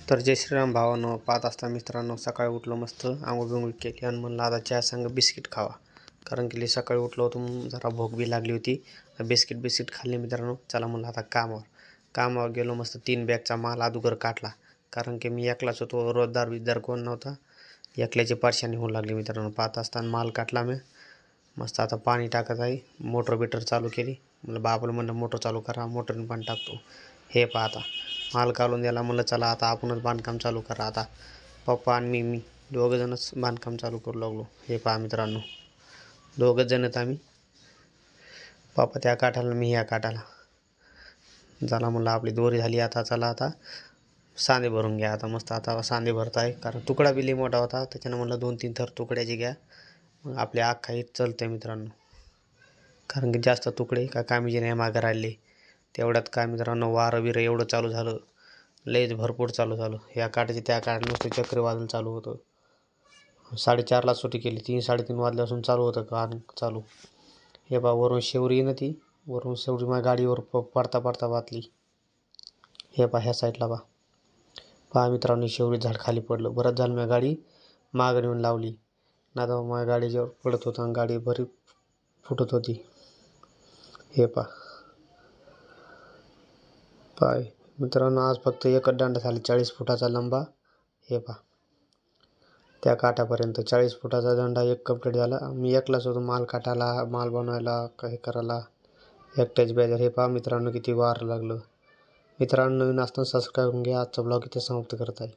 तर जय श्रीराम भावांनो, पाहत असता मित्रांनो, सकाळी उठलो मस्त आंघोळ बिंघोळ केली आणि म्हणलं आता चहा संग बिस्किट खावा. कारण की सकाळी उठलो होतो जरा भूक बी लागली होती. बिस्किट खाल्ली मित्रांनो. चला म्हणलं आता कामावर गेलो. मस्त 3 बॅगचा माल अगोदर काढला. कारण की मी एकलाच होतो, रोजदार कोण नव्हता. एकल्याची परेशानी होऊ लागली मित्रांनो. पाहत असताना माल काढला मी. मस्त आता पाणी टाकत आहे. मोटर चालू केली. म्हणलं बाबाला म्हणलं मोटर चालू करा, मोटरने पाणी टाकतो. हे पहा आता माल काढून द्यायला. म्हणलं चला आता आपणच बांधकाम चालू करा. आता पप्पा आणि मी दोघंजणच बांधकाम चालू करू लागलो. हे पहा मित्रांनो, दोघंच जण आहेत आम्ही. पप्पा त्या काठाला, मी ह्या काठाला. झाला म्हणलं आपली दोरी झाली. आता चला आता सांधे भरून घ्या. आता मस्त आता सांधे भरत आहे. कारण तुकडा बी लई मोठा होता, त्याच्यानं म्हणलं 2-3 थर तुकड्याची घ्या, मग आपल्या अख्खा हित चलते मित्रांनो. कारण की जास्त तुकडे का कामीचे नाही मागं राहिले. तेवढ्यात काय मित्रांनो, वारं बिरं एवढं चालू झालं, लयच भरपूर चालू झालं. या काठाची त्या काठ नुसतं चक्रीवादळ चालू होतं. 4:30ला सुट्टी केली. 3-3:30 वाजल्यापासून चालू होतं काम चालू. हे पहा वरून शेवरी ना, ती वरून शेवरी माझ्या गाडीवर पडता वाचली. हे पहा ह्या साईडला पहा मित्रांनो, शेवरी झाड खाली पडलं. बरंच झालं मी गाडी मागं नेऊन लावली, ना तर माझ्या गाडीच्यावर पडत होतं आणि गाडी बरी फुटत होती. हे पहा मित्रांनो, आज फक्त एकच दांडा झाला 40 फुटाचा लंबा. हे पहा त्या काठापर्यंत 40 फुटाचा दंडा एक कंप्लीट झाला. मी एकलाच होतो माल काटायला, माल बनवायला, काही करायला. एकट्याच बेजार. हे पहा मित्रांनो, किती वार लागलं. मित्रांनो, नवीन असताना सबस्क्राईब करून घ्या. आजचा ब्लॉग इथे समाप्त करत आहे.